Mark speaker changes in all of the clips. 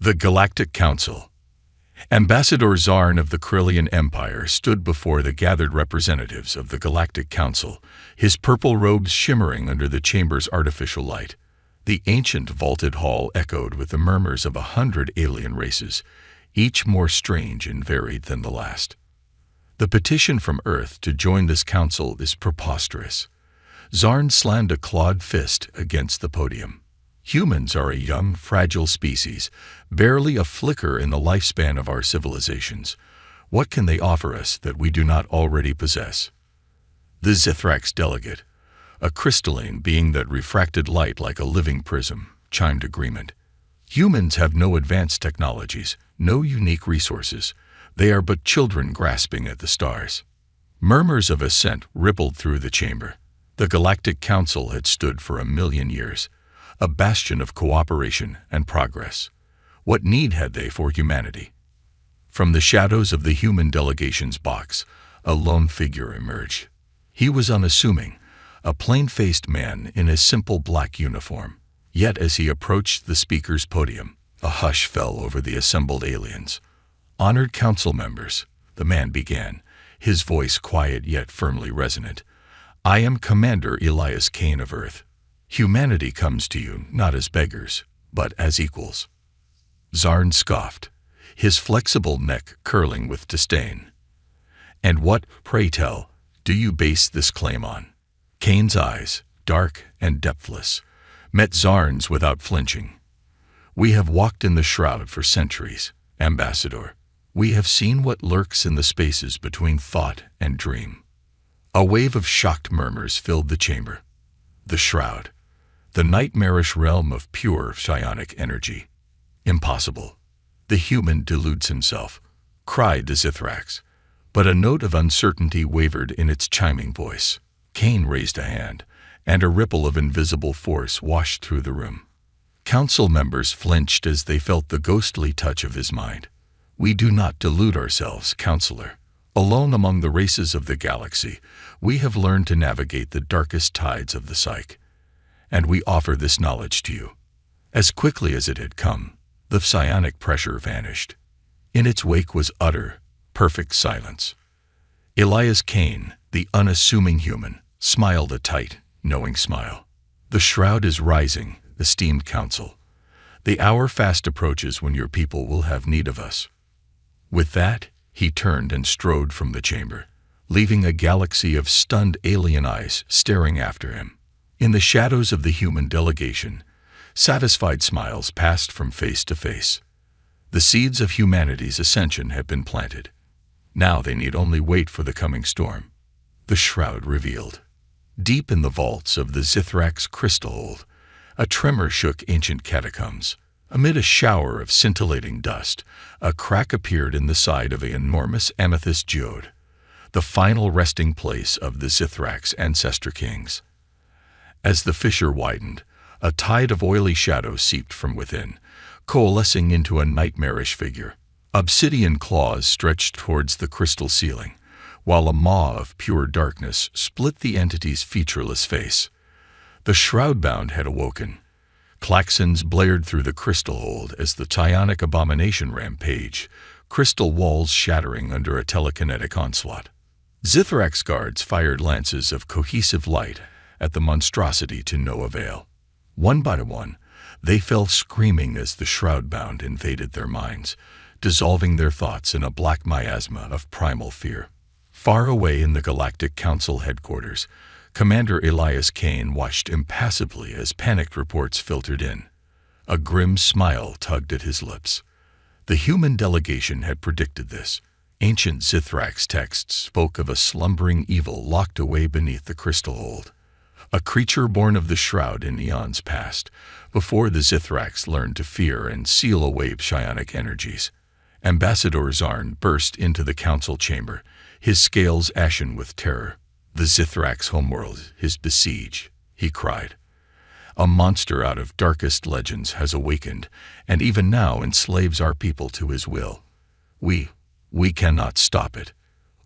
Speaker 1: The Galactic Council. Ambassador Zarn of the Krillian Empire stood before the gathered representatives of the Galactic Council, his purple robes shimmering under the chamber's artificial light. The ancient vaulted hall echoed with the murmurs of 100 alien races, each more strange and varied than the last. The petition from Earth to join this council is preposterous. Zarn slammed a clawed fist against the podium. Humans are a young, fragile species, barely a flicker in the lifespan of our civilizations. What can they offer us that we do not already possess? The Zithrax delegate, a crystalline being that refracted light like a living prism, chimed agreement. Humans have no advanced technologies, no unique resources. They are but children grasping at the stars. Murmurs of assent rippled through the chamber. The Galactic Council had stood for 1,000,000 years, a bastion of cooperation and progress. What need had they for humanity? From the shadows of the human delegation's box, a lone figure emerged. He was unassuming, a plain-faced man in a simple black uniform. Yet as he approached the speaker's podium, a hush fell over the assembled aliens. "Honored council members," the man began, his voice quiet yet firmly resonant. "I am Commander Elias Kane of Earth. Humanity comes to you not as beggars, but as equals." Zarn scoffed, his flexible neck curling with disdain. "And what, pray tell, do you base this claim on?" Kane's eyes, dark and depthless, met Zarn's without flinching. "We have walked in the Shroud for centuries, Ambassador. We have seen what lurks in the spaces between thought and dream." A wave of shocked murmurs filled the chamber. The Shroud, the nightmarish realm of pure psionic energy. "Impossible. The human deludes himself," cried the Zithrax, but a note of uncertainty wavered in its chiming voice. Kane raised a hand, and a ripple of invisible force washed through the room. Council members flinched as they felt the ghostly touch of his mind. "We do not delude ourselves, Counselor. Alone among the races of the galaxy, we have learned to navigate the darkest tides of the psyche. And we offer this knowledge to you." As quickly as it had come, the psionic pressure vanished. In its wake was utter, perfect silence. Elias Kane, the unassuming human, smiled a tight, knowing smile. "The Shroud is rising, esteemed council. The hour fast approaches when your people will have need of us." With that, he turned and strode from the chamber, leaving a galaxy of stunned alien eyes staring after him. In the shadows of the human delegation, satisfied smiles passed from face to face. The seeds of humanity's ascension had been planted. Now they need only wait for the coming storm. The Shroud revealed. Deep in the vaults of the Zithrax crystal hold, a tremor shook ancient catacombs. Amid a shower of scintillating dust, a crack appeared in the side of an enormous amethyst geode, the final resting place of the Zithrax ancestor kings. As the fissure widened, a tide of oily shadow seeped from within, coalescing into a nightmarish figure. Obsidian claws stretched towards the crystal ceiling, while a maw of pure darkness split the entity's featureless face. The Shroudbound had awoken. Klaxons blared through the crystal hold as the psionic abomination rampaged, crystal walls shattering under a telekinetic onslaught. Zithrax guards fired lances of cohesive light at the monstrosity to no avail. One by one, they fell screaming as the Shroudbound invaded their minds, dissolving their thoughts in a black miasma of primal fear. Far away in the Galactic Council headquarters, Commander Elias Kane watched impassively as panicked reports filtered in. A grim smile tugged at his lips. The human delegation had predicted this. Ancient Zithrax texts spoke of a slumbering evil locked away beneath the crystal hold. A creature born of the Shroud in eons past, before the Zithrax learned to fear and seal away psionic energies. Ambassador Zarn burst into the council chamber, his scales ashen with terror. "The Zithrax homeworld is besieged," he cried. "A monster out of darkest legends has awakened, and even now enslaves our people to his will. We cannot stop it."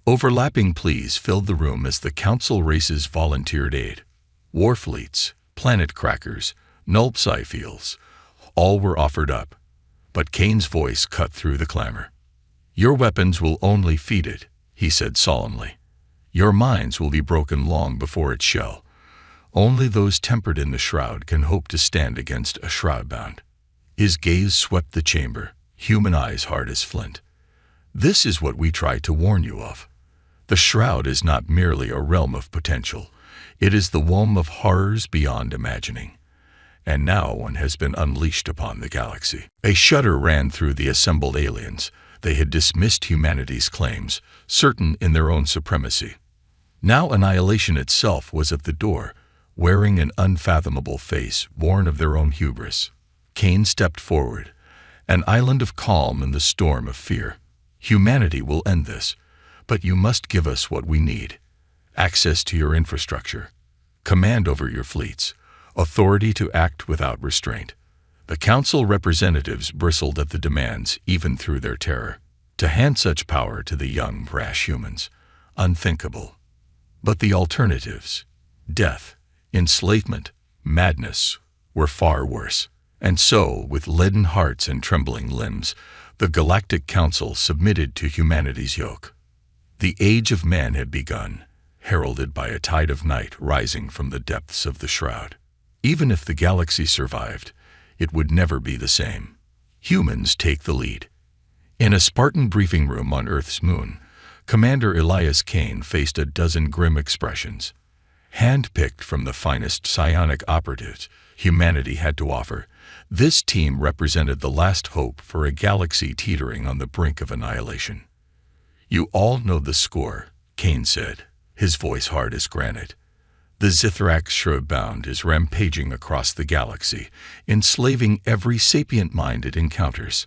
Speaker 1: Overlapping pleas filled the room as the council races volunteered aid. War fleets, planet crackers, null psi fields, all were offered up. But Kane's voice cut through the clamor. "Your weapons will only feed it," he said solemnly. "Your minds will be broken long before its shell. Only those tempered in the Shroud can hope to stand against a Shroud bound." His gaze swept the chamber, human eyes hard as flint. "This is what we try to warn you of. The Shroud is not merely a realm of potential. It is the womb of horrors beyond imagining. And now one has been unleashed upon the galaxy." A shudder ran through the assembled aliens. They had dismissed humanity's claims, certain in their own supremacy. Now annihilation itself was at the door, wearing an unfathomable face born of their own hubris. Kane stepped forward, an island of calm in the storm of fear. "Humanity will end this, but you must give us what we need. Access to your infrastructure, command over your fleets, authority to act without restraint." The council representatives bristled at the demands, even through their terror. To hand such power to the young, brash humans, unthinkable. But the alternatives, death, enslavement, madness, were far worse. And so, with leaden hearts and trembling limbs, the Galactic Council submitted to humanity's yoke. The age of man had begun, heralded by a tide of night rising from the depths of the Shroud. Even if the galaxy survived, it would never be the same. Humans take the lead. In a Spartan briefing room on Earth's moon, Commander Elias Kane faced a dozen grim expressions. Hand-picked from the finest psionic operatives humanity had to offer, this team represented the last hope for a galaxy teetering on the brink of annihilation. "You all know the score," Kane said, his voice hard as granite. "The Zithrax Shroud-bound is rampaging across the galaxy, enslaving every sapient mind it encounters.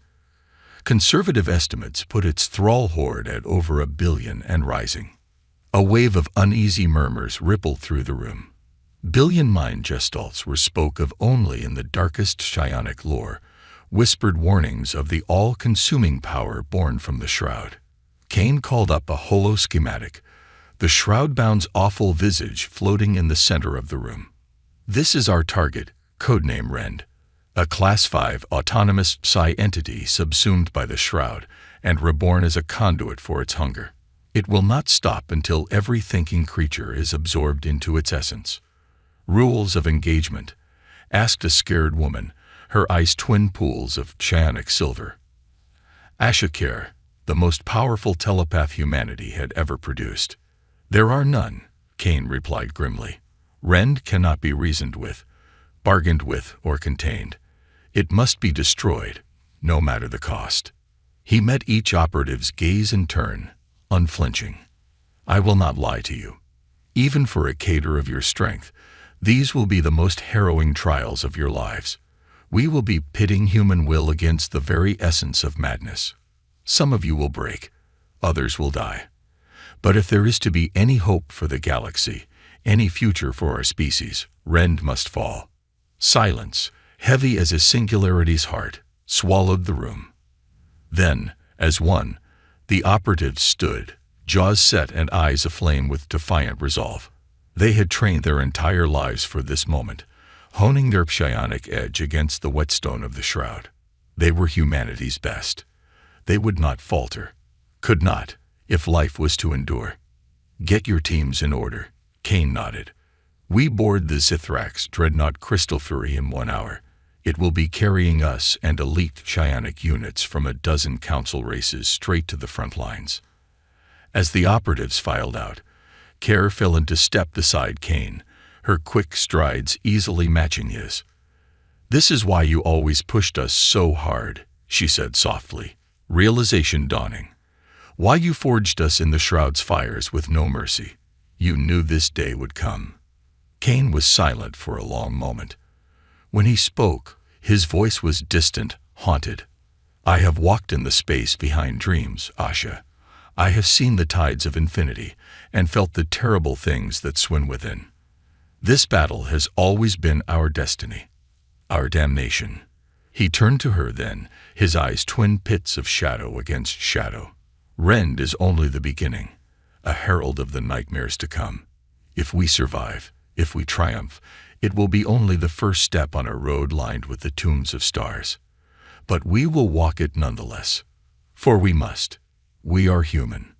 Speaker 1: Conservative estimates put its thrall horde at over 1 billion and rising." A wave of uneasy murmurs rippled through the room. Billion-mind gestalt were spoke of only in the darkest psionic lore, whispered warnings of the all-consuming power born from the Shroud. Kane called up a holo schematic, the Shroud-bound's awful visage floating in the center of the room. "This is our target, codename Rend, a Class 5 autonomous psi entity subsumed by the Shroud and reborn as a conduit for its hunger. It will not stop until every thinking creature is absorbed into its essence." "Rules of engagement?" asked a scared woman, her eyes twin pools of psionic silver. Ashakir, the most powerful telepath humanity had ever produced. "There are none," Kane replied grimly. "Rend cannot be reasoned with, bargained with, or contained. It must be destroyed, no matter the cost." He met each operative's gaze in turn, unflinching. "I will not lie to you. Even for a cater of your strength, these will be the most harrowing trials of your lives. We will be pitting human will against the very essence of madness. Some of you will break, others will die. But if there is to be any hope for the galaxy, any future for our species, Rend must fall." Silence, heavy as a singularity's heart, swallowed the room. Then, as one, the operatives stood, jaws set and eyes aflame with defiant resolve. They had trained their entire lives for this moment, honing their psionic edge against the whetstone of the Shroud. They were humanity's best. They would not falter, could not, if life was to endure. "Get your teams in order," Kane nodded. "We board the Zithrax Dreadnought Crystal Fury in 1 hour. It will be carrying us and elite psionic units from a dozen council races straight to the front lines." As the operatives filed out, Care fell into step beside Kane, her quick strides easily matching his. "This is why you always pushed us so hard," she said softly, realization dawning. "Why you forged us in the Shroud's fires with no mercy. You knew this day would come." Kane was silent for a long moment. When he spoke, his voice was distant, haunted. "I have walked in the space behind dreams, Asha. I have seen the tides of infinity and felt the terrible things that swim within. This battle has always been our destiny, our damnation." He turned to her then, his eyes twin pits of shadow against shadow. "Rend is only the beginning, a herald of the nightmares to come. If we survive, if we triumph, it will be only the first step on a road lined with the tombs of stars. but we will walk it nonetheless. For we must. We are human."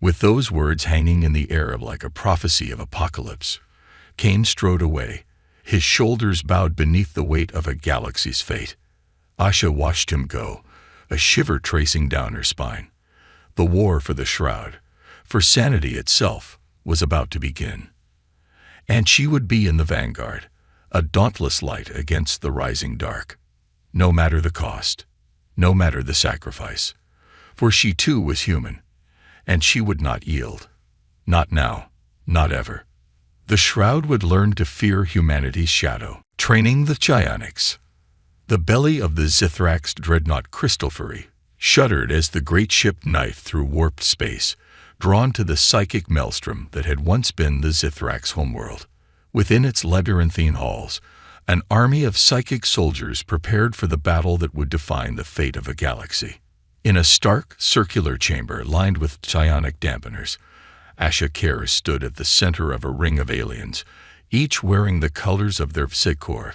Speaker 1: With those words hanging in the air like a prophecy of apocalypse, Cain strode away, his shoulders bowed beneath the weight of a galaxy's fate. Asha watched him go, a shiver tracing down her spine. The war for the Shroud, for sanity itself, was about to begin. And she would be in the vanguard, a dauntless light against the rising dark. No matter the cost, no matter the sacrifice, for she too was human, and she would not yield. Not now, not ever. The Shroud would learn to fear humanity's shadow, training the psionics. The belly of the Zithrax dreadnought Crystalfury shuddered as the great ship knifed through warped space, drawn to the psychic maelstrom that had once been the Zithrax homeworld. Within its labyrinthine halls, an army of psychic soldiers prepared for the battle that would define the fate of a galaxy. In a stark, circular chamber lined with psionic dampeners, Asha Kare stood at the center of a ring of aliens, each wearing the colors of their Psychor.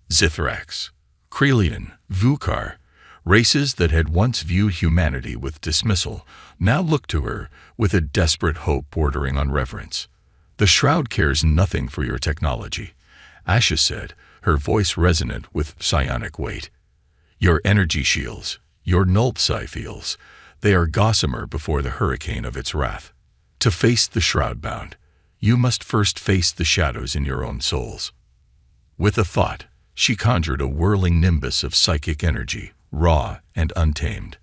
Speaker 1: Zithrax, Krelian, Vukar, races that had once viewed humanity with dismissal, now looked to her with a desperate hope bordering on reverence. "The Shroud cares nothing for your technology," Asha said, her voice resonant with psionic weight. "Your energy shields, your null psi fields, they are gossamer before the hurricane of its wrath. To face the Shroud-bound, you must first face the shadows in your own souls." With a thought, she conjured a whirling nimbus of psychic energy, raw and untamed.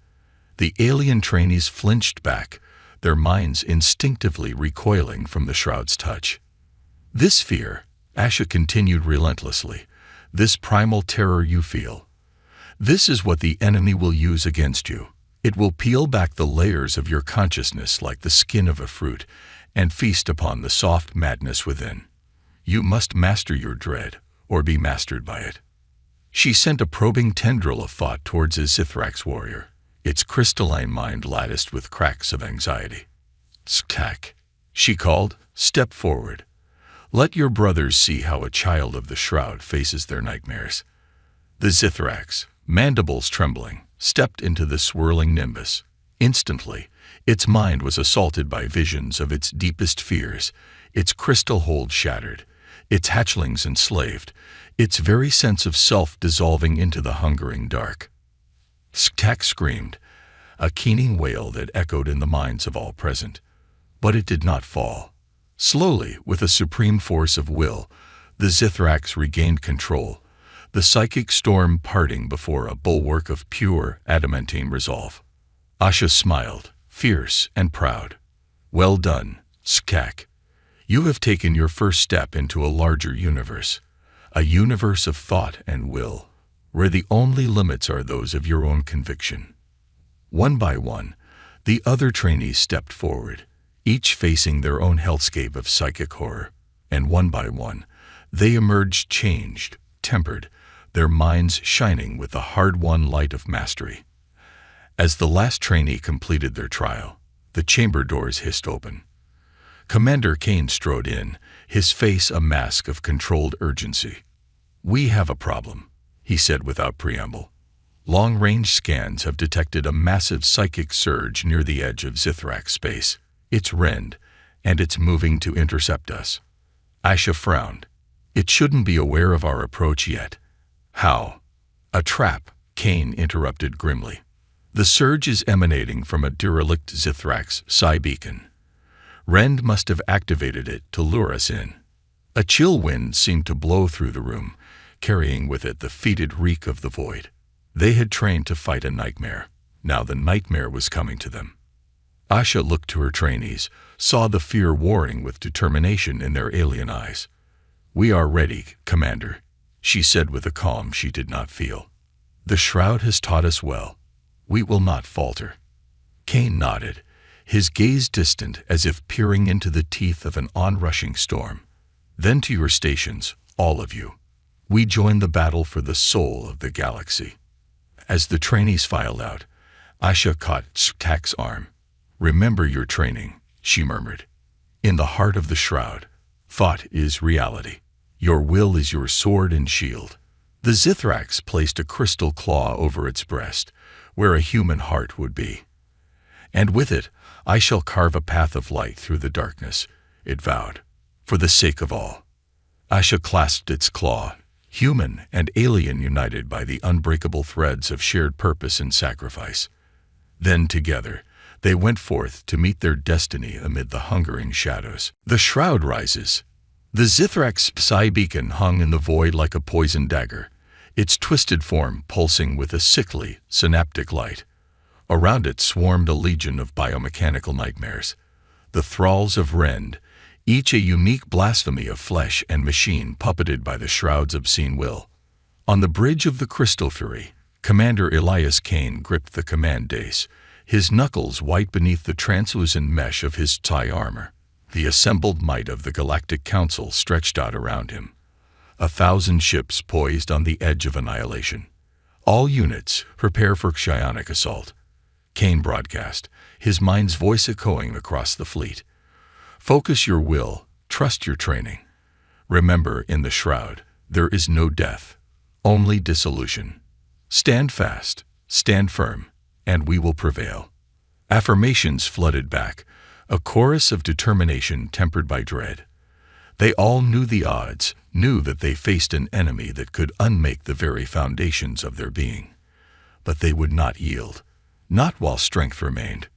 Speaker 1: The alien trainees flinched back, their minds instinctively recoiling from the Shroud's touch. "This fear," Asha continued relentlessly, "this primal terror you feel, this is what the enemy will use against you. It will peel back the layers of your consciousness like the skin of a fruit and feast upon the soft madness within. You must master your dread, or be mastered by it." She sent a probing tendril of thought towards a Zithrax warrior, its crystalline mind latticed with cracks of anxiety. "Skak," she called, "step forward. Let your brothers see how a child of the Shroud faces their nightmares." The Zithrax, mandibles trembling, stepped into the swirling nimbus. Instantly, its mind was assaulted by visions of its deepest fears, its crystal hold shattered, its hatchlings enslaved, its very sense of self dissolving into the hungering dark. Skak screamed, a keening wail that echoed in the minds of all present. But it did not fall. Slowly, with a supreme force of will, the Zithrax regained control, the psychic storm parting before a bulwark of pure, adamantine resolve. Asha smiled, fierce and proud. "Well done, Skak. You have taken your first step into a larger universe, a universe of thought and will, where the only limits are those of your own conviction." One by one, the other trainees stepped forward, each facing their own hellscape of psychic horror, and one by one, they emerged changed, tempered, their minds shining with the hard-won light of mastery. As the last trainee completed their trial, the chamber doors hissed open. Commander Cain strode in, his face a mask of controlled urgency. "We have a problem," he said without preamble. "Long-range scans have detected a massive psychic surge near the edge of Zithrax space. It's rend, and it's moving to intercept us." Asha frowned. "It shouldn't be aware of our approach yet." "How?" "A trap," Cain interrupted grimly. "The surge is emanating from a derelict Zithrax psi beacon. Rend must have activated it to lure us in." A chill wind seemed to blow through the room, carrying with it the fetid reek of the void. They had trained to fight a nightmare. Now the nightmare was coming to them. Asha looked to her trainees, saw the fear warring with determination in their alien eyes. "We are ready, Commander," she said with a calm she did not feel. "The Shroud has taught us well. We will not falter." Cain nodded, his gaze distant as if peering into the teeth of an onrushing storm. "Then to your stations, all of you. We join the battle for the soul of the galaxy." As the trainees filed out, Asha caught Skak's arm. "Remember your training," she murmured. "In the heart of the Shroud, thought is reality. Your will is your sword and shield. The Zithrax placed a crystal claw over its breast, where a human heart would be. "And with it I shall carve a path of light through the darkness," it vowed, "for the sake of all." Asha clasped its claw, human and alien united by the unbreakable threads of shared purpose and sacrifice. Then together they went forth to meet their destiny amid the hungering shadows. The Shroud rises. The Zithrax psi beacon hung in the void like a poisoned dagger, its twisted form pulsing with a sickly, synaptic light. Around it swarmed a legion of biomechanical nightmares, the thralls of Rend, each a unique blasphemy of flesh and machine puppeted by the Shroud's obscene will. On the bridge of the Crystal Fury, Commander Elias Kane gripped the command dais, his knuckles white beneath the translucent mesh of his Psi armor. The assembled might of the Galactic Council stretched out around him. 1,000 ships poised on the edge of annihilation. "All units, prepare for psionic assault," Kane broadcast, his mind's voice echoing across the fleet. "Focus your will, trust your training. Remember, in the Shroud, there is no death, only dissolution. Stand fast, stand firm, and we will prevail." Affirmations flooded back, a chorus of determination tempered by dread. They all knew the odds, knew that they faced an enemy that could unmake the very foundations of their being. But they would not yield, not while strength remained.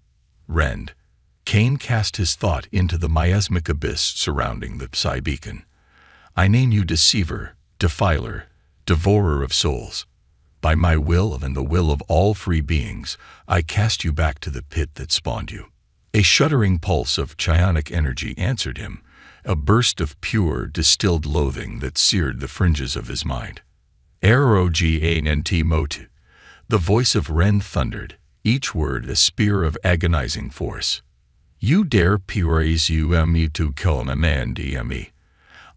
Speaker 1: Rend. Kane cast his thought into the miasmic abyss surrounding the Psi beacon. "I name you deceiver, defiler, devourer of souls. By my will and the will of all free beings, I cast you back to the pit that spawned you." A shuddering pulse of psionic energy answered him, a burst of pure, distilled loathing that seared the fringes of his mind. "Arogant motu." The voice of Rend thundered, each word a spear of agonizing force. "You dare praise me to command me.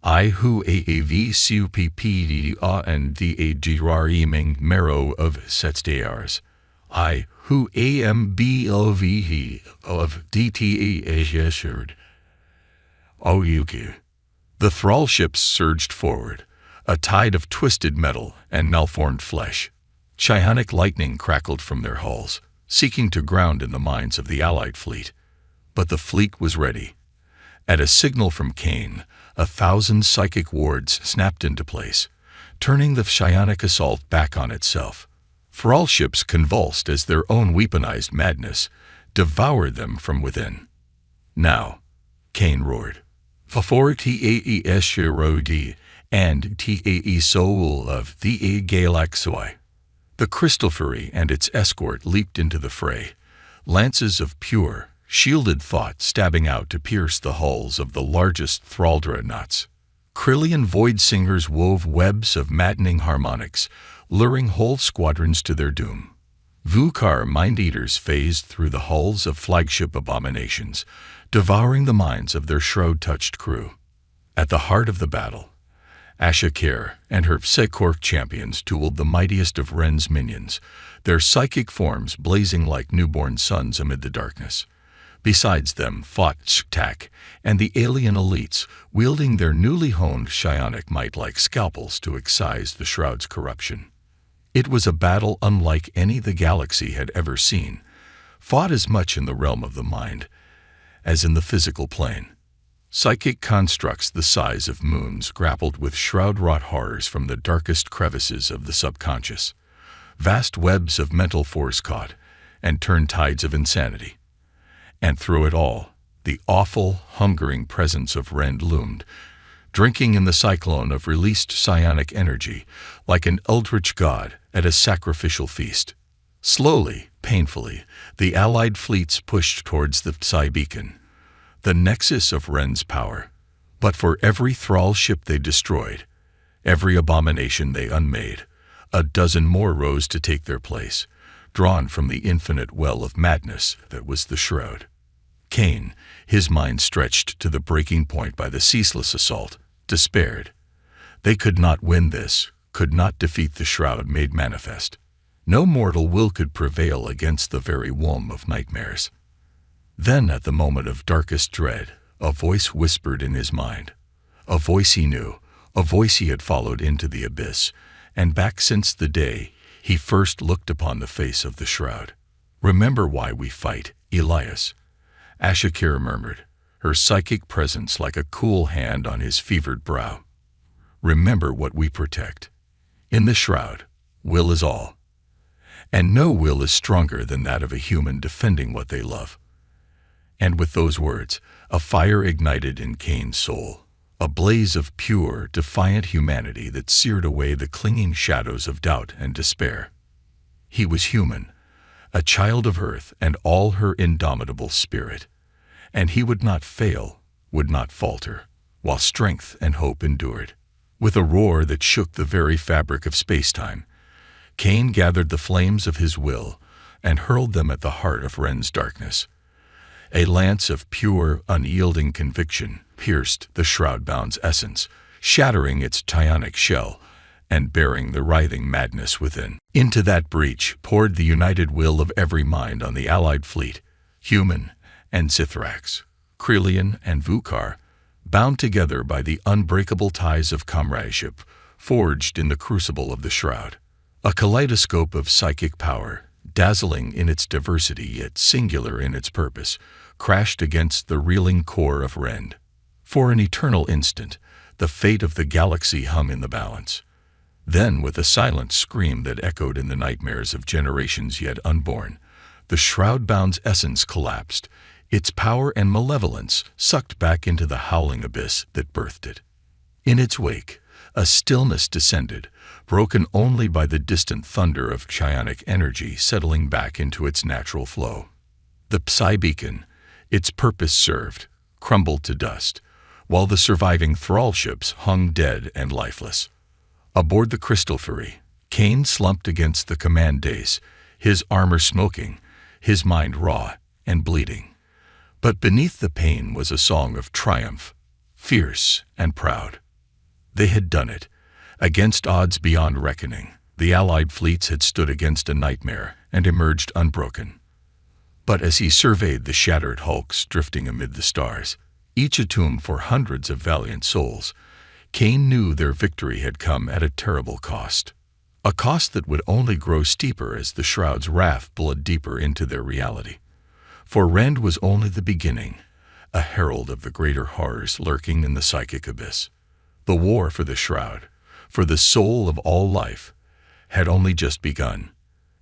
Speaker 1: I who AAV CUPPD and the AGREMing marrow of Setstars. I who AMBLVE of DTE assured. Oyuki." The thrall ships surged forward, a tide of twisted metal and malformed flesh. Psionic lightning crackled from their hulls, seeking to ground in the minds of the Allied fleet. But the fleet was ready. At a signal from Kane, 1,000 psychic wards snapped into place, turning the psionic assault back on itself. Thrall ships convulsed as their own weaponized madness devoured them from within. "Now," Kane roared, "for TAE Shroud and TAE Soul of the Galactic." The Crystal Fury and its escort leaped into the fray, lances of pure, shielded thought stabbing out to pierce the hulls of the largest thrall dreadnoughts. Krillian void singers wove webs of maddening harmonics, luring whole squadrons to their doom. Vukar mind-eaters phased through the hulls of flagship abominations, devouring the minds of their shroud-touched crew. At the heart of the battle, Asha Kare and her Psicorp champions dueled the mightiest of Ren's minions, their psychic forms blazing like newborn suns amid the darkness. Besides them fought Shtak and the alien elites, wielding their newly honed psionic might like scalpels to excise the Shroud's corruption. It was a battle unlike any the galaxy had ever seen, fought as much in the realm of the mind as in the physical plane. Psychic constructs the size of moons grappled with shroud-wrought horrors from the darkest crevices of the subconscious. Vast webs of mental force caught and turned tides of insanity. And through it all, the awful, hungering presence of Rend loomed, drinking in the cyclone of released psionic energy like an eldritch god at a sacrificial feast. Slowly, painfully, the Allied fleets pushed towards the Psi beacon, the nexus of Ren's power. But for every thrall ship they destroyed, every abomination they unmade, a dozen more rose to take their place, drawn from the infinite well of madness that was the Shroud. Kane, his mind stretched to the breaking point by the ceaseless assault, despaired. They could not win this, could not defeat the Shroud made manifest. No mortal will could prevail against the very womb of nightmares. Then, at the moment of darkest dread, a voice whispered in his mind. A voice he knew, a voice he had followed into the abyss, and back since the day he first looked upon the face of the Shroud. "Remember why we fight, Elias," Ashakir murmured, her psychic presence like a cool hand on his fevered brow. "Remember what we protect. In the Shroud, will is all. And no will is stronger than that of a human defending what they love." And with those words, a fire ignited in Cain's soul, a blaze of pure, defiant humanity that seared away the clinging shadows of doubt and despair. He was human, a child of earth and all her indomitable spirit, and he would not fail, would not falter, while strength and hope endured. With a roar that shook the very fabric of space-time, Cain gathered the flames of his will and hurled them at the heart of Ren's darkness. A lance of pure, unyielding conviction pierced the Shroud-bound's essence, shattering its psionic shell and bearing the writhing madness within. Into that breach poured the united will of every mind on the allied fleet, human and Zithrax, Krelian and Vukar, bound together by the unbreakable ties of comradeship forged in the crucible of the Shroud. A kaleidoscope of psychic power, dazzling in its diversity yet singular in its purpose, crashed against the reeling core of Rend. For an eternal instant, the fate of the galaxy hung in the balance. Then, with a silent scream that echoed in the nightmares of generations yet unborn, the Shroud-bound's essence collapsed, its power and malevolence sucked back into the howling abyss that birthed it. In its wake, a stillness descended, broken only by the distant thunder of psionic energy settling back into its natural flow. The Psi-beacon, its purpose served, crumbled to dust, while the surviving thrall ships hung dead and lifeless. Aboard the Crystal Fury, Cain slumped against the command dais, his armor smoking, his mind raw and bleeding. But beneath the pain was a song of triumph, fierce and proud. They had done it. Against odds beyond reckoning, the Allied fleets had stood against a nightmare and emerged unbroken. But as he surveyed the shattered hulks drifting amid the stars, each a tomb for hundreds of valiant souls, Cain knew their victory had come at a terrible cost. A cost that would only grow steeper as the Shroud's wrath bled deeper into their reality. For Rend was only the beginning, a herald of the greater horrors lurking in the psychic abyss. The war for the Shroud, for the soul of all life, had only just begun,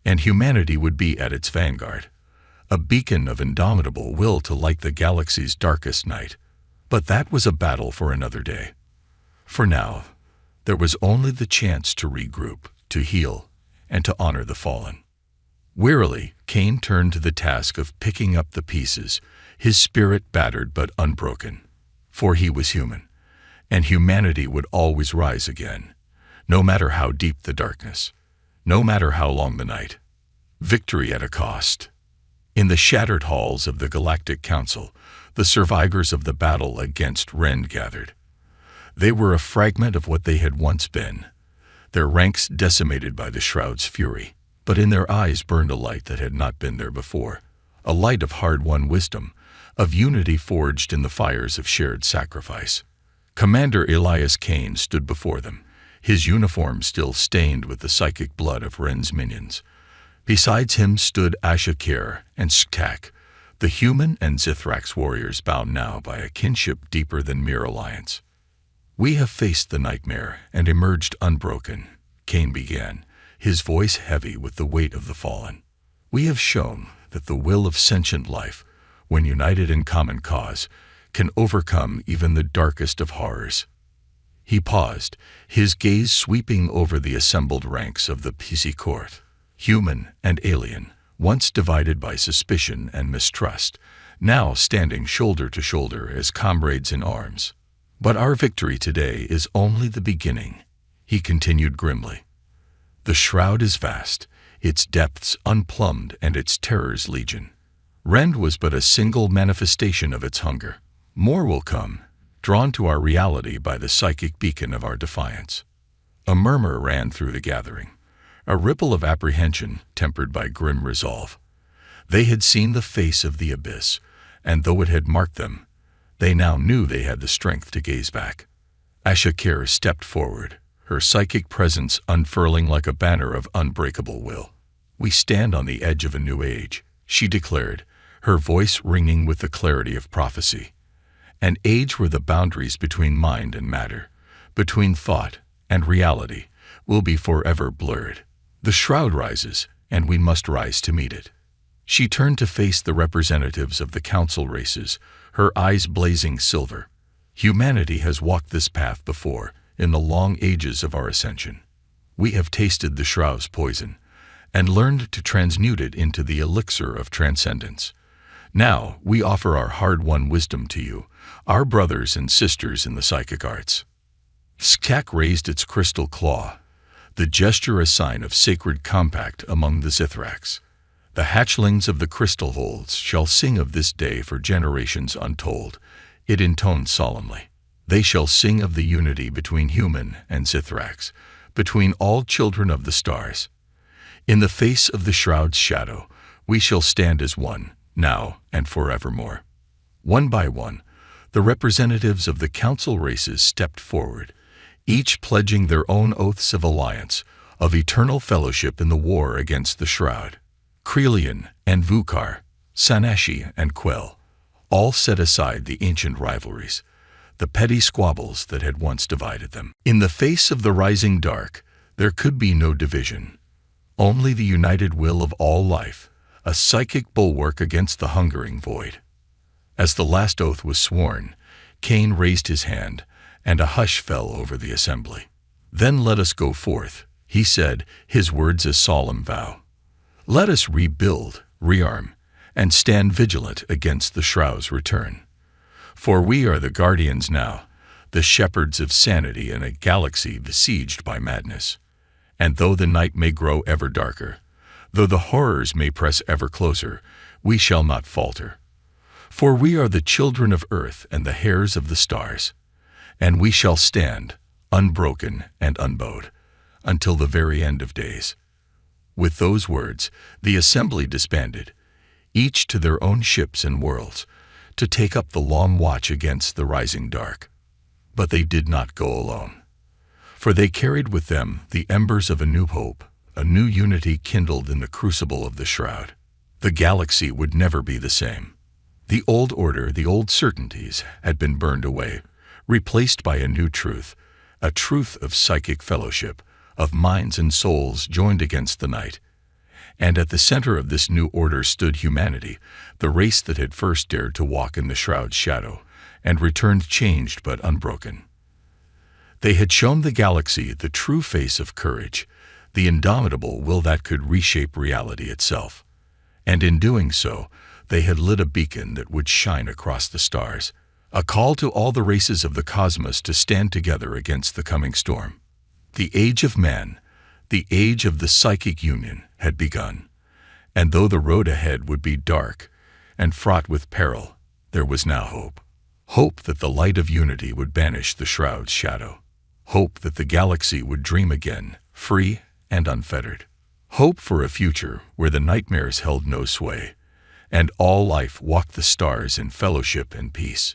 Speaker 1: and humanity would be at its vanguard, a beacon of indomitable will to light the galaxy's darkest night. But that was a battle for another day. For now, there was only the chance to regroup, to heal, and to honor the fallen. Wearily, Cain turned to the task of picking up the pieces, his spirit battered but unbroken. For he was human, and humanity would always rise again, no matter how deep the darkness, no matter how long the night. Victory at a cost. In the shattered halls of the Galactic Council, the survivors of the battle against Rend gathered. They were a fragment of what they had once been, their ranks decimated by the Shroud's fury, but in their eyes burned a light that had not been there before, a light of hard-won wisdom, of unity forged in the fires of shared sacrifice. Commander Elias Cain stood before them, his uniform still stained with the psychic blood of Ren's minions. Besides him stood Ashakir and Sktak, the human and Zithrax warriors bound now by a kinship deeper than mere alliance. "We have faced the nightmare and emerged unbroken," Cain began, his voice heavy with the weight of the fallen. "We have shown that the will of sentient life, when united in common cause, can overcome even the darkest of horrors." He paused, his gaze sweeping over the assembled ranks of the PC court, human and alien, once divided by suspicion and mistrust, now standing shoulder to shoulder as comrades in arms. "But our victory today is only the beginning," he continued grimly. "The Shroud is vast, its depths unplumbed and its terrors legion. Rend was but a single manifestation of its hunger. More will come, drawn to our reality by the psychic beacon of our defiance." A murmur ran through the gathering, a ripple of apprehension tempered by grim resolve. They had seen the face of the abyss, and though it had marked them, they now knew they had the strength to gaze back. Ashakir stepped forward, her psychic presence unfurling like a banner of unbreakable will. "We stand on the edge of a new age," she declared, her voice ringing with the clarity of prophecy. "An age where the boundaries between mind and matter, between thought and reality, will be forever blurred. The shroud rises, and we must rise to meet it." She turned to face the representatives of the council races, her eyes blazing silver. "Humanity has walked this path before, in the long ages of our ascension. We have tasted the shroud's poison, and learned to transmute it into the elixir of transcendence. Now we offer our hard-won wisdom to you, our brothers and sisters in the psychic arts." Skak raised its crystal claw, the gesture a sign of sacred compact among the Zithraks. "The hatchlings of the crystal holds shall sing of this day for generations untold," it intoned solemnly. "They shall sing of the unity between human and Zithraks, between all children of the stars. In the face of the shroud's shadow, we shall stand as one, now and forevermore." One by one, the representatives of the council races stepped forward, each pledging their own oaths of alliance, of eternal fellowship in the war against the shroud. Krelian and Vukar, Sanashi and Quell, all set aside the ancient rivalries, the petty squabbles that had once divided them. In the face of the rising dark, there could be no division, only the united will of all life, a psychic bulwark against the hungering void. As the last oath was sworn, Cain raised his hand, and a hush fell over the assembly. "Then let us go forth," he said, his words a solemn vow. "Let us rebuild, rearm, and stand vigilant against the shroud's return. For we are the guardians now, the shepherds of sanity in a galaxy besieged by madness. And though the night may grow ever darker, though the horrors may press ever closer, we shall not falter. For we are the children of earth and the heirs of the stars, and we shall stand, unbroken and unbowed, until the very end of days." With those words, the assembly disbanded, each to their own ships and worlds, to take up the long watch against the rising dark. But they did not go alone, for they carried with them the embers of a new hope, a new unity kindled in the crucible of the shroud. The galaxy would never be the same. The old order, the old certainties, had been burned away, replaced by a new truth, a truth of psychic fellowship, of minds and souls joined against the night. And at the center of this new order stood humanity, the race that had first dared to walk in the shroud's shadow, and returned changed but unbroken. They had shown the galaxy the true face of courage, the indomitable will that could reshape reality itself. And in doing so, they had lit a beacon that would shine across the stars, a call to all the races of the cosmos to stand together against the coming storm. The age of man, the age of the psychic union, had begun, and though the road ahead would be dark and fraught with peril, there was now hope. Hope that the light of unity would banish the shroud's shadow. Hope that the galaxy would dream again, free and unfettered. Hope for a future where the nightmares held no sway, and all life walked the stars in fellowship and peace.